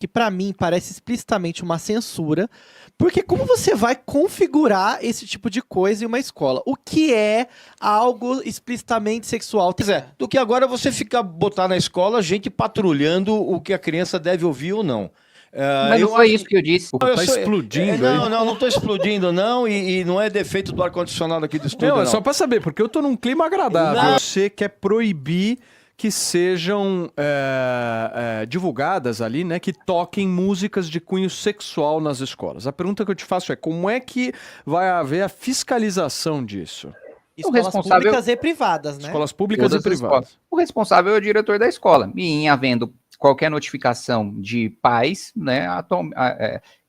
que para mim parece explicitamente uma censura, porque como você vai configurar esse tipo de coisa em uma escola? O que é algo explicitamente sexual? Pois é, do que agora você ficar botar na escola gente patrulhando o que a criança deve ouvir ou não. Mas não foi isso que eu disse. Tá explodindo aí. Não tô explodindo não, e não é defeito do ar-condicionado aqui do estúdio, Não, não. é só pra saber, porque eu tô num clima agradável. Não. Você quer proibir que sejam divulgadas ali, né, que toquem músicas de cunho sexual nas escolas. A pergunta que eu te faço é, como é que vai haver a fiscalização disso? Escolas responsável- públicas e privadas, né? Escolas públicas Todas e as privadas. escolas. O responsável é o diretor da escola. E em havendo qualquer notificação de pais, né,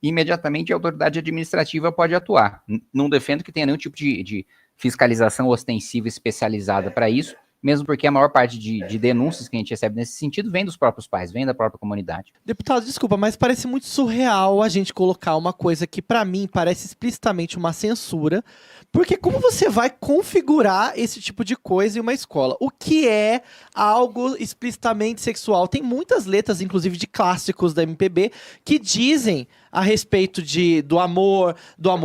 imediatamente a autoridade administrativa pode atuar. Não defendo que tenha nenhum tipo de fiscalização ostensiva especializada para isso, mesmo porque a maior parte de denúncias que a gente recebe nesse sentido vem dos próprios pais, vem da própria comunidade. Deputado, desculpa, mas parece muito surreal a gente colocar uma coisa que pra mim parece explicitamente uma censura, porque como você vai configurar esse tipo de coisa em uma escola? O que é algo explicitamente sexual? Tem muitas letras, inclusive de clássicos da MPB, que dizem a respeito do amor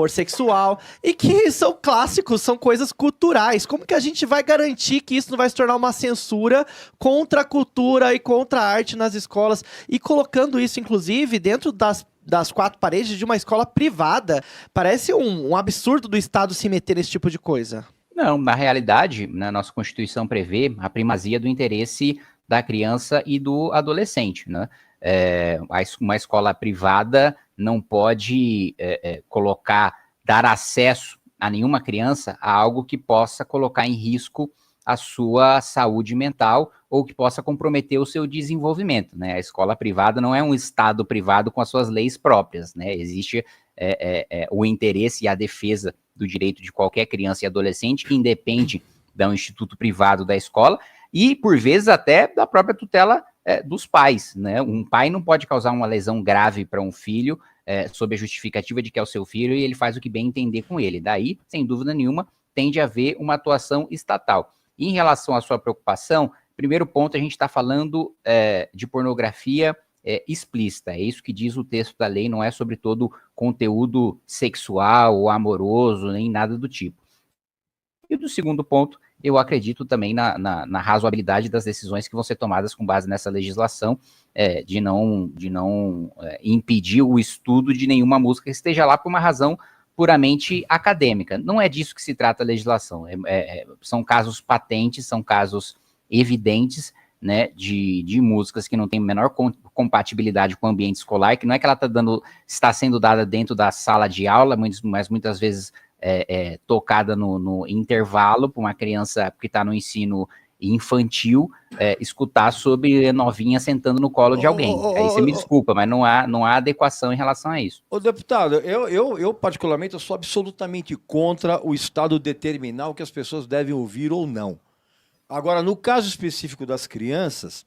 sexual, e que são clássicos, são coisas culturais. Como que a gente vai garantir que isso não vai se tornar uma censura contra a cultura e contra a arte nas escolas? E colocando isso, inclusive, dentro das quatro paredes de uma escola privada, parece um absurdo do Estado se meter nesse tipo de coisa. Não, na realidade, na nossa Constituição prevê a primazia do interesse da criança e do adolescente, né? Uma escola privada não pode dar acesso a nenhuma criança a algo que possa colocar em risco a sua saúde mental ou que possa comprometer o seu desenvolvimento, né? A escola privada não é um estado privado com as suas leis próprias, né? Existe o interesse e a defesa do direito de qualquer criança e adolescente, que independe do instituto privado da escola e, por vezes, até da própria tutela dos pais, né? Um pai não pode causar uma lesão grave para um filho sob a justificativa de que é o seu filho e ele faz o que bem entender com ele. Daí, sem dúvida nenhuma, tende a haver uma atuação estatal. E em relação à sua preocupação, primeiro ponto, a gente está falando de pornografia explícita. É isso que diz o texto da lei, não é sobre todo conteúdo sexual ou amoroso, nem nada do tipo. E do segundo ponto, eu acredito também na razoabilidade das decisões que vão ser tomadas com base nessa legislação, de não impedir o estudo de nenhuma música que esteja lá por uma razão puramente acadêmica. Não é disso que se trata a legislação. São casos patentes, são casos evidentes, né, de músicas que não têm a menor compatibilidade com o ambiente escolar, que não é que ela está sendo dada dentro da sala de aula, mas muitas vezes tocada no intervalo para uma criança que está no ensino infantil escutar sobre novinha sentando no colo de alguém. Aí você me desculpa, mas não há adequação em relação a isso. Ô, deputado, eu particularmente eu sou absolutamente contra o Estado determinar o que as pessoas devem ouvir ou não. Agora, no caso específico das crianças,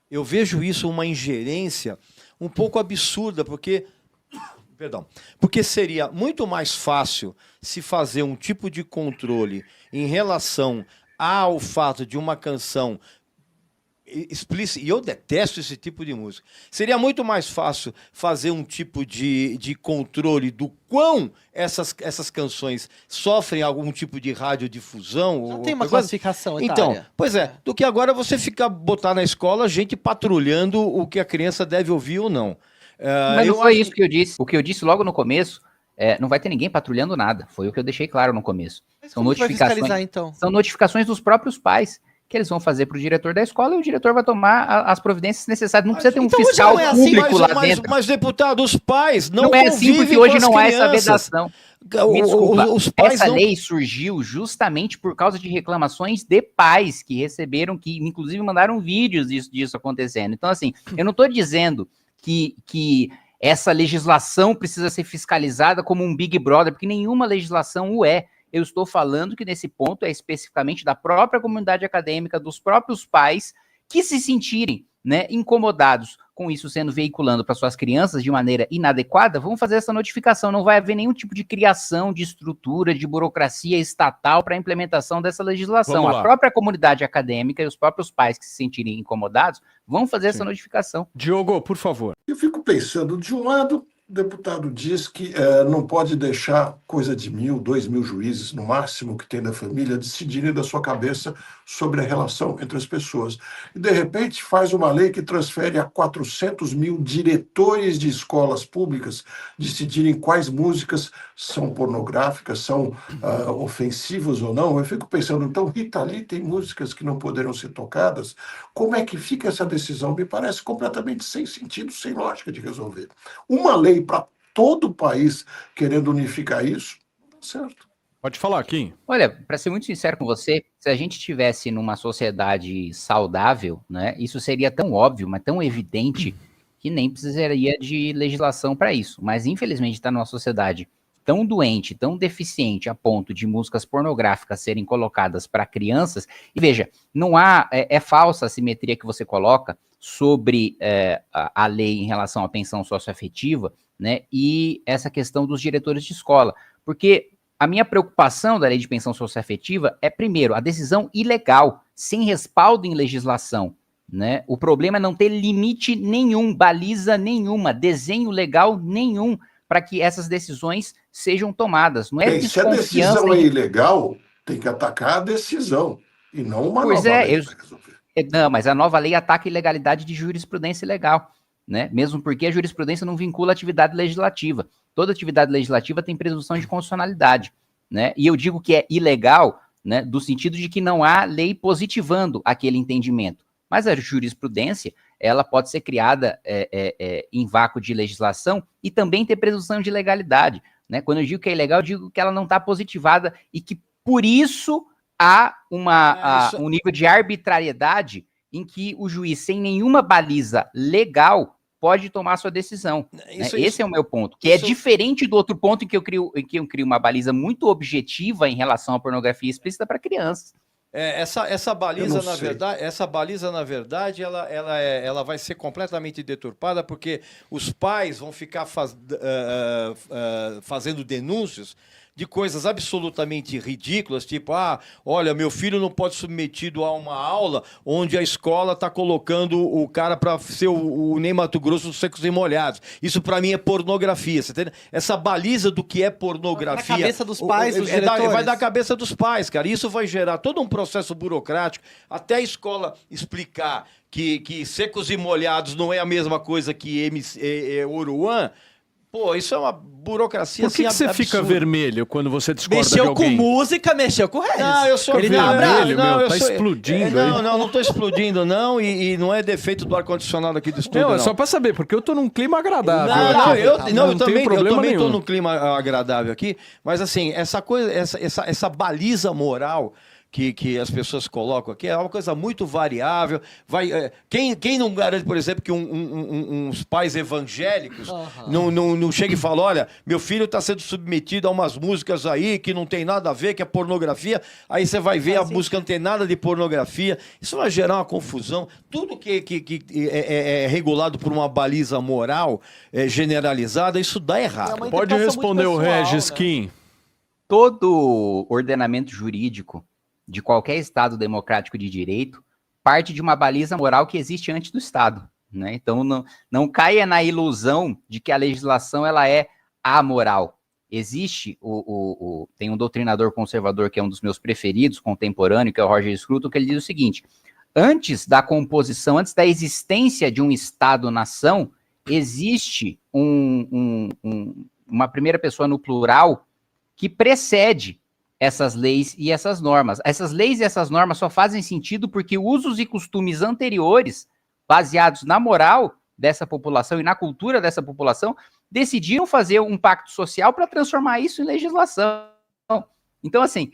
eu vejo isso uma ingerência um pouco absurda, porque seria muito mais fácil se fazer um tipo de controle em relação ao fato de uma canção explícita, e eu detesto esse tipo de música, seria muito mais fácil fazer um tipo de controle do quão essas canções sofrem algum tipo de radiodifusão. Já tem uma classificação etária. Então, pois do que agora você botar na escola gente patrulhando o que a criança deve ouvir ou não. Mas não foi isso que eu disse. O que eu disse logo no começo, não vai ter ninguém patrulhando nada. Foi o que eu deixei claro no começo. Mas como vai fiscalizar, então? São notificações dos próprios pais que eles vão fazer para o diretor da escola e o diretor vai tomar as providências necessárias. Não precisa ter um fiscal público lá dentro. Mas, deputado, os pais não é assim, porque hoje não há essa vedação. Me desculpa, os pais essa lei surgiu justamente por causa de reclamações de pais que receberam, que inclusive mandaram vídeos disso acontecendo. Então, assim, eu não estou dizendo que essa legislação precisa ser fiscalizada como um Big Brother, porque nenhuma legislação o é. Eu estou falando que nesse ponto é especificamente da própria comunidade acadêmica, dos próprios pais, que se sentirem, né, incomodados com isso sendo veiculando para suas crianças de maneira inadequada, vão fazer essa notificação. Não vai haver nenhum tipo de criação de estrutura, de burocracia estatal para a implementação dessa legislação. A própria comunidade acadêmica e os próprios pais que se sentirem incomodados vão fazer essa notificação. Diogo, por favor. Eu fico pensando, de um lado, o deputado diz que não pode deixar coisa de 1.000, 2.000 juízes, no máximo que tem da família, decidirem da sua cabeça sobre a relação entre as pessoas. E, de repente, faz uma lei que transfere a 400.000 diretores de escolas públicas decidirem quais músicas são pornográficas, são ofensivas ou não. Eu fico pensando, então, Rita Lee tem músicas que não poderão ser tocadas? Como é que fica essa decisão? Me parece completamente sem sentido, sem lógica de resolver. Uma lei para todo o país querendo unificar isso, não dá certo. Pode falar, Kim. Olha, para ser muito sincero com você, se a gente estivesse numa sociedade saudável, né, isso seria tão óbvio, mas tão evidente, que nem precisaria de legislação para isso. Mas, infelizmente, está numa sociedade tão doente, tão deficiente, a ponto de músicas pornográficas serem colocadas para crianças. E veja, não há, é falsa a simetria que você coloca sobre a lei em relação à pensão socioafetiva, né, e essa questão dos diretores de escola. Porque a minha preocupação da lei de pensão socioafetiva é, primeiro, a decisão ilegal, sem respaldo em legislação, né? O problema é não ter limite nenhum, baliza nenhuma, desenho legal nenhum para que essas decisões sejam tomadas. Não é Se a decisão é ilegal, tem que atacar a decisão e não uma nova lei para resolver. Não, mas a nova lei ataca a ilegalidade de jurisprudência legal, né? Mesmo porque a jurisprudência não vincula a atividade legislativa. Toda atividade legislativa tem presunção de constitucionalidade, né? E eu digo que é ilegal, né, do sentido de que não há lei positivando aquele entendimento. Mas a jurisprudência, ela pode ser criada em vácuo de legislação e também ter presunção de legalidade, né? Quando eu digo que é ilegal, eu digo que ela não está positivada e que, por isso, há um nível de arbitrariedade em que o juiz, sem nenhuma baliza legal, pode tomar sua decisão. Esse é o meu ponto, que é diferente do outro ponto em que eu crio uma baliza muito objetiva em relação à pornografia explícita para crianças. Essa baliza, na verdade, ela vai ser completamente deturpada, porque os pais vão ficar fazendo denúncias de coisas absolutamente ridículas, tipo, olha, meu filho não pode ser submetido a uma aula onde a escola está colocando o cara para ser o Ney Matogrosso dos secos e molhados. Isso para mim é pornografia, você entende? Essa baliza do que é pornografia... Vai na cabeça dos pais, dos diretores. Vai da cabeça dos pais, cara. Isso vai gerar todo um processo burocrático, até a escola explicar que secos e molhados não é a mesma coisa que Oruan. Pô, isso é uma burocracia. Por que você fica vermelho quando você discorda de alguém? Mexeu com música, mexeu com Regis. Não, eu sou vermelho, tá explodindo aí. Não tô explodindo, não. E não é defeito do ar-condicionado aqui do estúdio, não. É só pra saber, porque eu tô num clima agradável. Eu também tô num clima agradável aqui. Mas assim, essa baliza moral que as pessoas colocam aqui é uma coisa muito variável. Quem não garante, por exemplo, que uns pais evangélicos não chega e fala, olha, meu filho está sendo submetido a umas músicas aí que não tem nada a ver, que é pornografia, aí você vai ver a música não tem nada de pornografia, isso vai gerar uma confusão. Tudo que é regulado por uma baliza moral generalizada, isso dá errado. Pode responder o Regis, né? Kim. Todo ordenamento jurídico de qualquer Estado democrático de direito, parte de uma baliza moral que existe antes do Estado, né? Então, não caia na ilusão de que a legislação ela é amoral. Existe, tem um doutrinador conservador que é um dos meus preferidos, contemporâneo, que é o Roger Scruton, que ele diz o seguinte, antes da composição, antes da existência de um Estado-nação, existe uma primeira pessoa no plural que precede essas leis e essas normas. Essas leis e essas normas só fazem sentido porque usos e costumes anteriores, baseados na moral dessa população e na cultura dessa população, decidiram fazer um pacto social para transformar isso em legislação. Então, assim,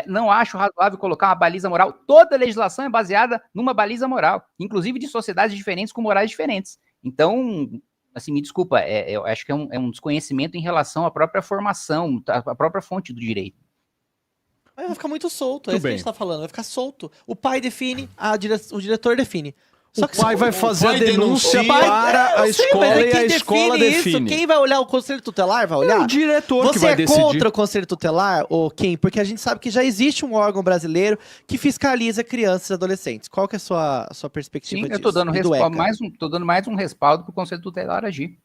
não acho razoável colocar uma baliza moral. Toda legislação é baseada numa baliza moral, inclusive de sociedades diferentes com morais diferentes. Então, assim, me desculpa, eu acho que é um desconhecimento em relação à própria formação, à própria fonte do direito. Vai ficar muito solto, é isso que a gente tá falando, vai ficar solto. O pai define, o diretor define. Só O pai vai fazer a pai denúncia denuncia. para a Eu sei, escola mas e a quem escola define isso? define. Quem vai olhar? O conselho tutelar vai É olhar? o diretor que Você vai é decidir. contra o conselho tutelar, ou Kim? Porque a gente sabe que já existe um órgão brasileiro que fiscaliza crianças e adolescentes. Qual que é a sua perspectiva Sim, disso? eu tô dando, E do ECA? tô dando mais um respaldo para o Conselho Tutelar agir.